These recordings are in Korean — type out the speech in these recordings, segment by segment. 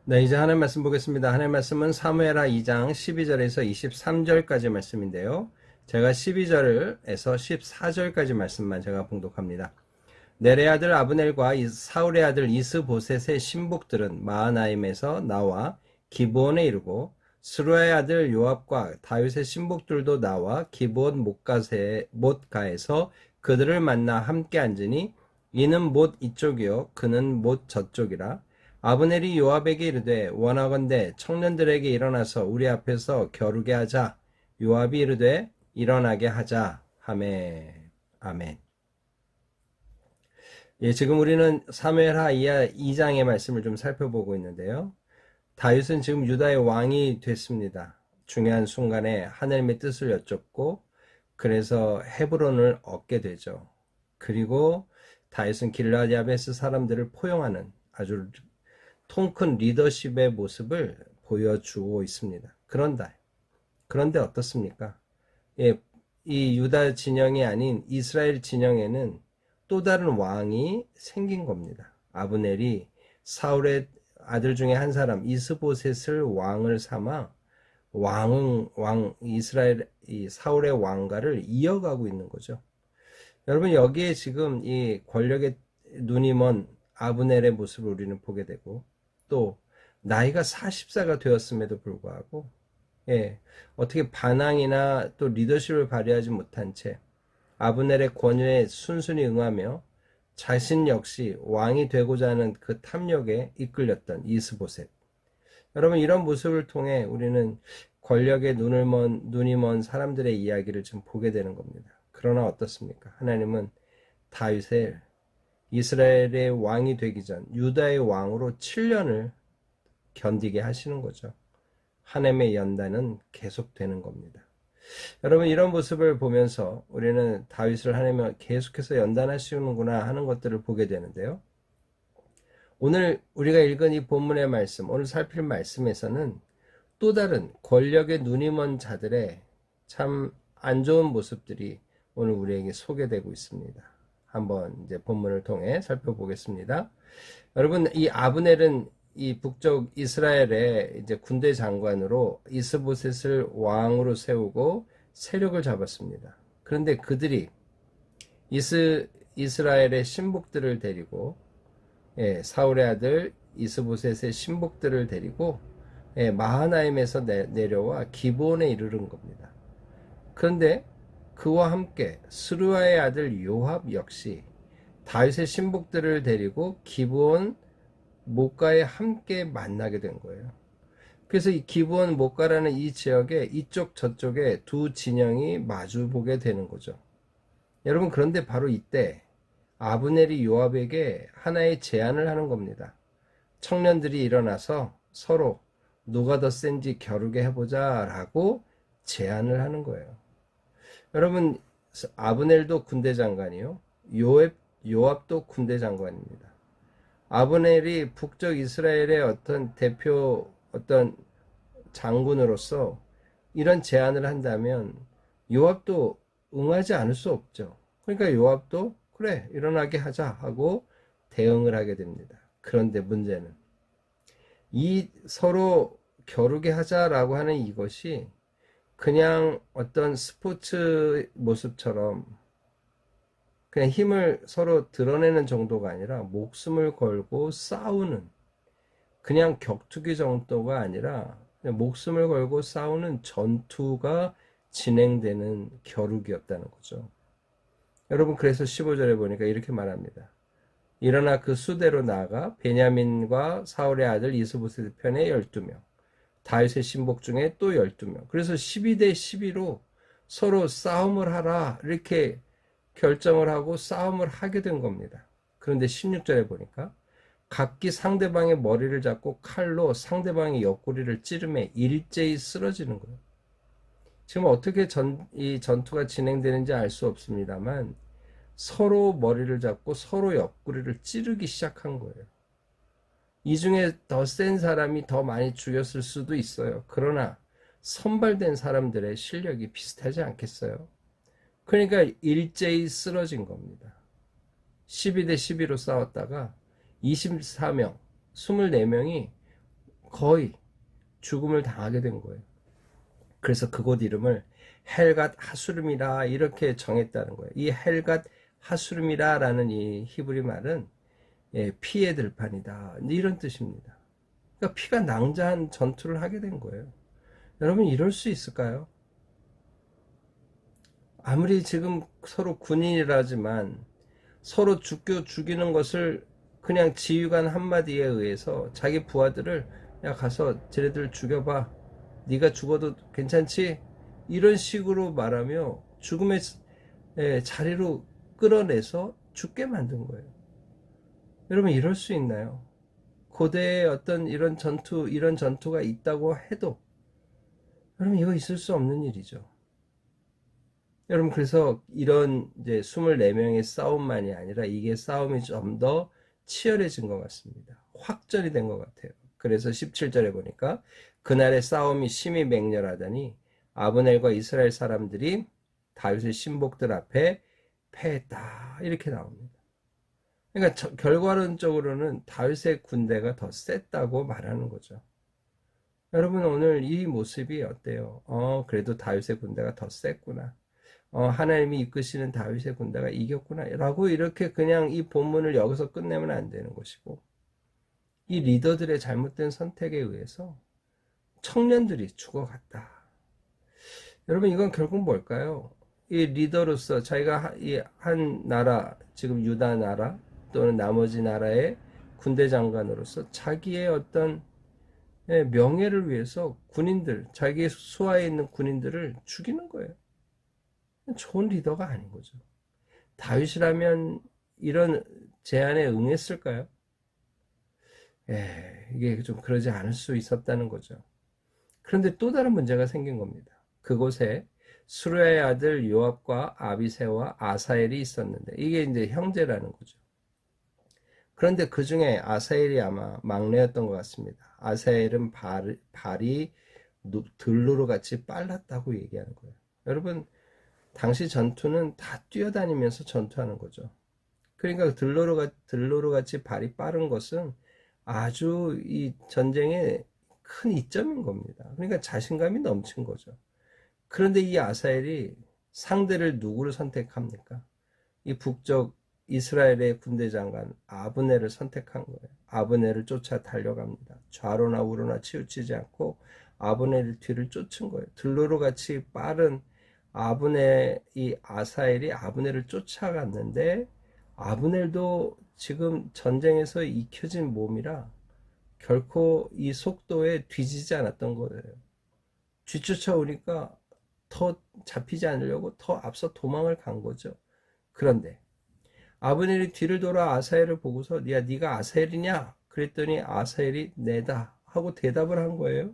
네, 이제 하나님 말씀 보겠습니다. 하나님 말씀은 사무엘하 2장 12절에서 23절까지 말씀인데요. 제가 12절에서 14절까지 말씀만 제가 봉독합니다. 넬의 아들 아브넬과 사울의 아들 이스보셋의 신복들은 마하나임에서 나와 기브온에 이르고 스루야의 아들 요압과 다윗의 신복들도 나와 기브온 못가에서 그들을 만나 함께 앉으니 이는 못 이쪽이요 그는 못 저쪽이라. 아브넬이 요압에게 이르되 원하건대 청년들에게 일어나서 우리 앞에서 겨루게 하자. 요압이 이르되 일어나게 하자 하매. 아멘. 예, 지금 우리는 사무엘하 2장의 말씀을 좀 살펴보고 있는데요. 다윗은 지금 유다의 왕이 됐습니다. 중요한 순간에 하나님의 뜻을 여쭙고 그래서 헤브론을 얻게 되죠. 그리고 다윗은 길르앗 야베스 사람들을 포용하는 아주 통큰 리더십의 모습을 보여주고 있습니다. 그런데 어떻습니까? 예, 이 유다 진영이 아닌 이스라엘 진영에는 또 다른 왕이 생긴 겁니다. 아브넬이 사울의 아들 중에 한 사람 이스보셋을 왕을 삼아 이스라엘 이 사울의 왕가를 이어가고 있는 거죠. 여러분, 여기에 지금 이 권력의 눈이 먼 아브넬의 모습을 우리는 보게 되고, 또 나이가 40세가 되었음에도 불구하고 어떻게 반항이나 또 리더십을 발휘하지 못한 채 아브넬의 권유에 순순히 응하며 자신 역시 왕이 되고자 하는 그 탐욕에 이끌렸던 이스보셋. 여러분, 이런 모습을 통해 우리는 권력의 눈이 먼 사람들의 이야기를 좀 보게 되는 겁니다. 그러나 어떻습니까? 하나님은 다윗을 이스라엘의 왕이 되기 전 유다의 왕으로 7년을 견디게 하시는 거죠. 하나님의 연단은 계속되는 겁니다. 여러분, 이런 모습을 보면서 우리는 다윗을 하나님이 계속해서 연단하시는구나 하는 것들을 보게 되는데요. 오늘 우리가 읽은 이 본문의 말씀, 오늘 살필 말씀에서는 또 다른 권력의 눈이 먼 자들의 참 안 좋은 모습들이 오늘 우리에게 소개되고 있습니다. 한번 이제 본문을 통해 살펴보겠습니다. 여러분, 이 아브넬은 이 북쪽 이스라엘의 이제 군대 장관으로 이스보셋을 왕으로 세우고 세력을 잡았습니다. 그런데 그들이 이스라엘의 신복들을 데리고 사울의 아들 이스보셋의 신복들을 데리고 마하나임에서 내려와 기브온에 이르는 겁니다. 그런데 그와 함께 스루야의 아들 요압 역시 다윗의 신복들을 데리고 기브온 못가에 함께 만나게 된 거예요. 그래서 이 기브온 못가라는 이 지역에 이쪽 저쪽에 두 진영이 마주보게 되는 거죠. 여러분, 그런데 바로 이때 아브넬이 요압에게 하나의 제안을 하는 겁니다. 청년들이 일어나서 서로 누가 더 센지 겨루게 해보자 라고 제안을 하는 거예요. 여러분, 아브넬도 군대 장관이요, 요압도 군대 장관입니다. 아브넬이 북쪽 이스라엘의 어떤 대표 장군으로서 이런 제안을 한다면 요압도 응하지 않을 수 없죠. 그러니까 요압도 그래, 일어나게 하자 하고 대응을 하게 됩니다. 그런데 문제는 이 서로 겨루게 하자라고 하는 이것이 그냥 어떤 스포츠 모습처럼 그냥 힘을 서로 드러내는 정도가 아니라 목숨을 걸고 싸우는, 그냥 격투기 정도가 아니라 그냥 목숨을 걸고 싸우는 전투가 진행되는 겨루기였다는 거죠. 여러분, 그래서 15절에 보니까 이렇게 말합니다. 일어나 그 수대로 나아가 베냐민과 사울의 아들 이스보셋 편에 12명, 다윗의 신복 중에 또 12명. 그래서 12대 12로 서로 싸움을 하라 이렇게 결정을 하고 싸움을 하게 된 겁니다. 그런데 16절에 보니까 각기 상대방의 머리를 잡고 칼로 상대방의 옆구리를 찌르매 일제히 쓰러지는 거예요. 지금 어떻게 이 전투가 진행되는지 알 수 없습니다만 서로 머리를 잡고 서로 옆구리를 찌르기 시작한 거예요. 이 중에 더 센 사람이 더 많이 죽였을 수도 있어요. 그러나 선발된 사람들의 실력이 비슷하지 않겠어요? 그러니까 일제히 쓰러진 겁니다. 12대 12로 싸웠다가 24명, 24명이 거의 죽음을 당하게 된 거예요. 그래서 그곳 이름을 헬갓 하수름이라 이렇게 정했다는 거예요. 이 헬갓 하수름이라라는 이 히브리 말은 피의 들판이다 이런 뜻입니다. 그러니까 피가 낭자한 전투를 하게 된 거예요. 여러분 이럴 수 있을까요? 아무리 지금 서로 군인이라지만 서로 죽이는 것을 그냥 지휘관 한마디에 의해서 자기 부하들을 야 가서 쟤네들 죽여봐. 네가 죽어도 괜찮지? 이런 식으로 말하며 죽음의 자리로 끌어내서 죽게 만든 거예요. 여러분 이럴 수 있나요? 고대에 어떤 이런 전투가 있다고 해도 여러분 이거 있을 수 없는 일이죠. 여러분 그래서 이런 이제 24명의 싸움만이 아니라 이게 싸움이 좀 더 치열해진 것 같습니다. 확전이 된 것 같아요. 그래서 17절에 보니까 그날의 싸움이 심히 맹렬하더니 아브넬과 이스라엘 사람들이 다윗의 신복들 앞에 패했다 이렇게 나옵니다. 그러니까 결과론적으로는 다윗의 군대가 더 셌다고 말하는 거죠. 여러분 오늘 이 모습이 어때요? 그래도 다윗의 군대가 더 셌구나. 하나님이 이끄시는 다윗의 군대가 이겼구나 라고 이렇게 그냥 이 본문을 여기서 끝내면 안 되는 것이고, 이 리더들의 잘못된 선택에 의해서 청년들이 죽어갔다. 여러분 이건 결국 뭘까요? 이 리더로서 자기가 한 나라, 지금 유다 나라 또는 나머지 나라의 군대 장관으로서 자기의 어떤 명예를 위해서 군인들, 자기 수하에 있는 군인들을 죽이는 거예요. 좋은 리더가 아닌 거죠. 다윗이라면 이런 제안에 응했을까요? 이게 좀 그러지 않을 수 있었다는 거죠. 그런데 또 다른 문제가 생긴 겁니다. 그곳에 수르야의 아들 요압과 아비새와 아사엘이 있었는데 이게 이제 형제라는 거죠. 그런데 그 중에 아사엘이 아마 막내였던 것 같습니다. 아사엘은 발이 들로로 같이 빨랐다고 얘기하는 거예요. 여러분 당시 전투는 다 뛰어다니면서 전투하는 거죠. 그러니까 들로로 같이 발이 빠른 것은 아주 이 전쟁의 큰 이점인 겁니다. 그러니까 자신감이 넘친 거죠. 그런데 이 아사엘이 상대를 누구를 선택합니까? 이 북쪽 이스라엘의 군대 장관 아브넬을 선택한 거예요. 아브넬을 쫓아 달려갑니다. 좌로나 우로나 치우치지 않고 아브넬 뒤를 쫓은 거예요. 들로로 같이 빠른 이 아사엘이 아브넬을 쫓아갔는데 아브넬도 지금 전쟁에서 익혀진 몸이라 결코 이 속도에 뒤지지 않았던 거예요. 뒤쫓아오니까 더 잡히지 않으려고 더 앞서 도망을 간 거죠. 그런데 아브넬이 뒤를 돌아 아사엘을 보고서 야 네가 아사엘이냐? 그랬더니 아사엘이 내다 하고 대답을 한 거예요.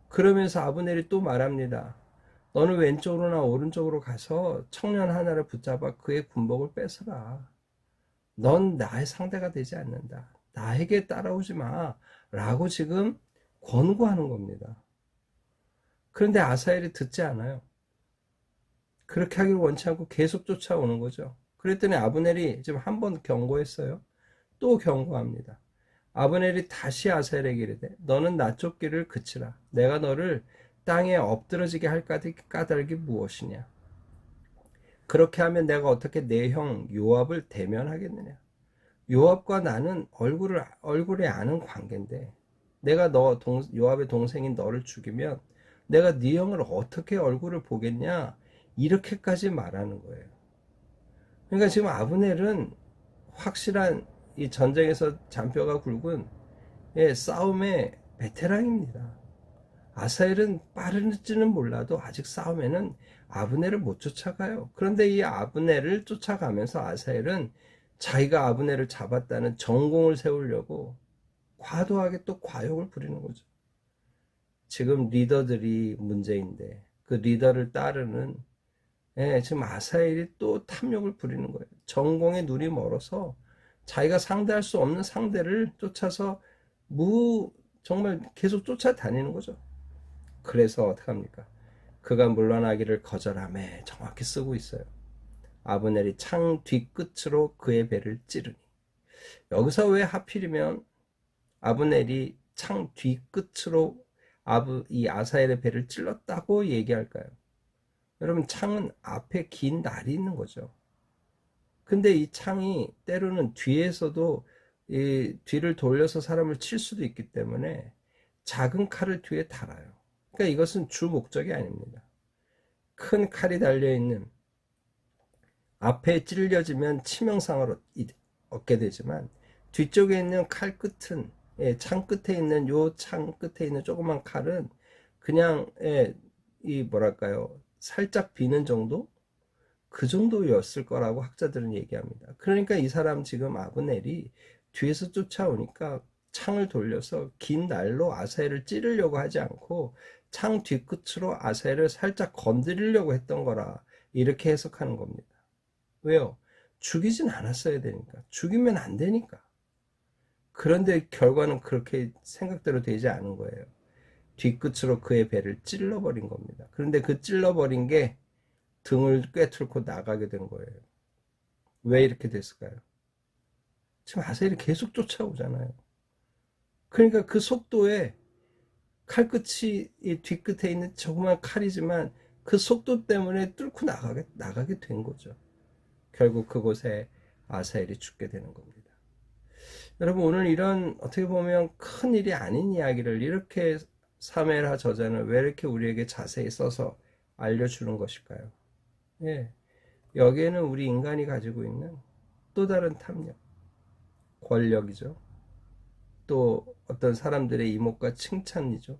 그러면서 아브넬이 또 말합니다. 너는 왼쪽으로나 오른쪽으로 가서 청년 하나를 붙잡아 그의 군복을 뺏어라. 넌 나의 상대가 되지 않는다. 나에게 따라오지 마. 라고 지금 권고하는 겁니다. 그런데 아사엘이 듣지 않아요. 그렇게 하기를 원치 않고 계속 쫓아오는 거죠. 그랬더니 아브넬이 지금 한 번 경고했어요. 또 경고합니다. 아브넬이 다시 아사엘에게 이르되 너는 나 쫓기를 그치라. 내가 너를 땅에 엎드러지게 할 까닭이 무엇이냐? 그렇게 하면 내가 어떻게 내 형 요압을 대면하겠느냐? 요압과 나는 얼굴에 아는 관계인데 내가 요압의 동생인 너를 죽이면 내가 네 형을 어떻게 얼굴을 보겠냐? 이렇게까지 말하는 거예요. 그러니까 지금 아브넬은 확실한 이 전쟁에서 잔뼈가 굵은 싸움의 베테랑입니다. 아사엘은 빠른지는 몰라도 아직 싸움에는 아브넬을 못 쫓아가요. 그런데 이 아브넬을 쫓아가면서 아사엘은 자기가 아브넬을 잡았다는 전공을 세우려고 과도하게 또 과욕을 부리는 거죠. 지금 리더들이 문제인데 그 리더를 따르는 지금 아사엘이 또 탐욕을 부리는 거예요. 전공에 눈이 멀어서 자기가 상대할 수 없는 상대를 쫓아서 정말 계속 쫓아다니는 거죠. 그래서 어떡합니까? 그가 물러나기를 거절하며 정확히 쓰고 있어요. 아브넬이 창 뒤끝으로 그의 배를 찌르니. 여기서 왜 하필이면 아브넬이 창 뒤끝으로 이 아사엘의 배를 찔렀다고 얘기할까요? 여러분, 창은 앞에 긴 날이 있는 거죠. 근데 이 창이 때로는 뒤에서도 이 뒤를 돌려서 사람을 칠 수도 있기 때문에 작은 칼을 뒤에 달아요. 그러니까 이것은 주 목적이 아닙니다. 큰 칼이 달려있는 앞에 찔려지면 치명상을 얻게 되지만 뒤쪽에 있는 칼 끝은 창 끝에 있는 요 창 끝에 있는 조그만 칼은 그냥 이 뭐랄까요 살짝 비는 정도 그 정도였을 거라고 학자들은 얘기합니다. 그러니까 이 사람 지금 아브넬이 뒤에서 쫓아오니까 창을 돌려서 긴 날로 아사엘을 찌르려고 하지 않고 창 뒤끝으로 아사엘을 살짝 건드리려고 했던 거라 이렇게 해석하는 겁니다. 왜요? 죽이진 않았어야 되니까. 죽이면 안 되니까. 그런데 결과는 그렇게 생각대로 되지 않은 거예요. 뒤끝으로 그의 배를 찔러버린 겁니다. 그런데 그 찔러버린 게 등을 꿰뚫고 나가게 된 거예요. 왜 이렇게 됐을까요? 지금 아사엘이 계속 쫓아오잖아요. 그러니까 그 속도에 칼끝이 이 뒤끝에 있는 조그만 칼이지만 그 속도 때문에 뚫고 나가게 된 거죠. 결국 그곳에 아사엘이 죽게 되는 겁니다. 여러분, 오늘 이런 어떻게 보면 큰 일이 아닌 이야기를 이렇게 사무엘하 저자는 왜 이렇게 우리에게 자세히 써서 알려주는 것일까요? 예, 여기에는 우리 인간이 가지고 있는 또 다른 탐욕, 권력이죠. 또 어떤 사람들의 이목과 칭찬이죠.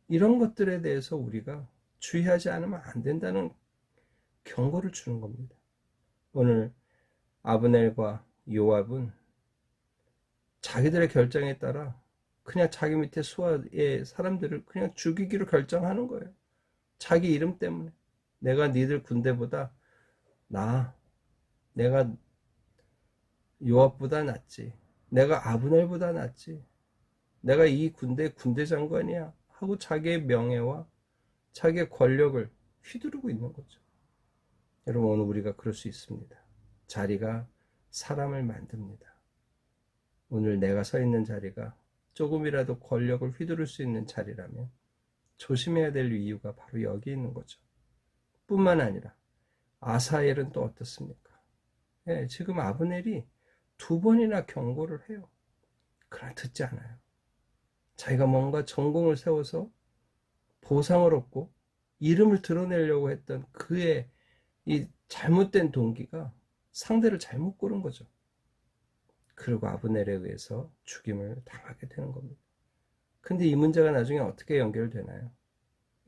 이런 것들에 대해서 우리가 주의하지 않으면 안 된다는 경고를 주는 겁니다. 오늘 아브넬과 요압은 자기들의 결정에 따라 그냥 자기 밑에 수하의 사람들을 그냥 죽이기로 결정하는 거예요. 자기 이름 때문에. 내가 니들 군대보다 내가 요압보다 낫지. 내가 아브넬보다 낫지. 내가 이 군대 장관이야 하고 자기의 명예와 자기의 권력을 휘두르고 있는 거죠. 여러분, 오늘 우리가 그럴 수 있습니다. 자리가 사람을 만듭니다. 오늘 내가 서 있는 자리가 조금이라도 권력을 휘두를 수 있는 자리라면 조심해야 될 이유가 바로 여기 있는 거죠. 뿐만 아니라 아사엘은 또 어떻습니까? 예, 지금 아브넬이 2번이나 경고를 해요. 그러나 듣지 않아요. 자기가 뭔가 전공을 세워서 보상을 얻고 이름을 드러내려고 했던 그의 이 잘못된 동기가 상대를 잘못 고른 거죠. 그리고 아브넬에 의해서 죽임을 당하게 되는 겁니다. 근데 이 문제가 나중에 어떻게 연결되나요?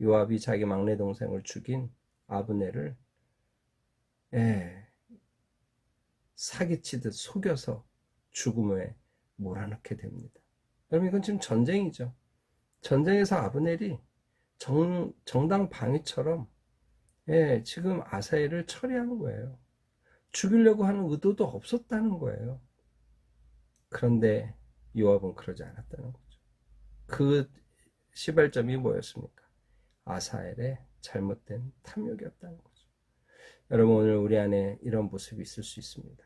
요압이 자기 막내 동생을 죽인 아브넬을 사기치듯 속여서 죽음에 몰아넣게 됩니다. 여러분, 이건 지금 전쟁이죠. 전쟁에서 아브넬이 정당 방위처럼 지금 아사엘을 처리하는 거예요. 죽이려고 하는 의도도 없었다는 거예요. 그런데 요압은 그러지 않았다는 거죠. 그 시발점이 뭐였습니까? 아사엘의 잘못된 탐욕이었다는 거죠. 여러분, 오늘 우리 안에 이런 모습이 있을 수 있습니다.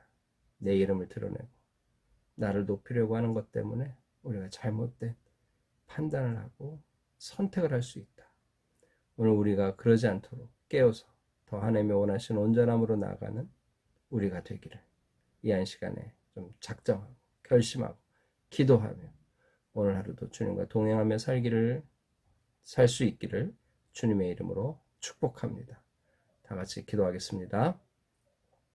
내 이름을 드러내고 나를 높이려고 하는 것 때문에 우리가 잘못된 판단을 하고 선택을 할 수 있다. 오늘 우리가 그러지 않도록 깨어서 더 하나님의 원하시는 온전함으로 나아가는 우리가 되기를 이 한 시간에 좀 작정하고 결심하고 기도하며 오늘 하루도 주님과 동행하며 살 수 있기를 주님의 이름으로 축복합니다. 다 같이 기도하겠습니다.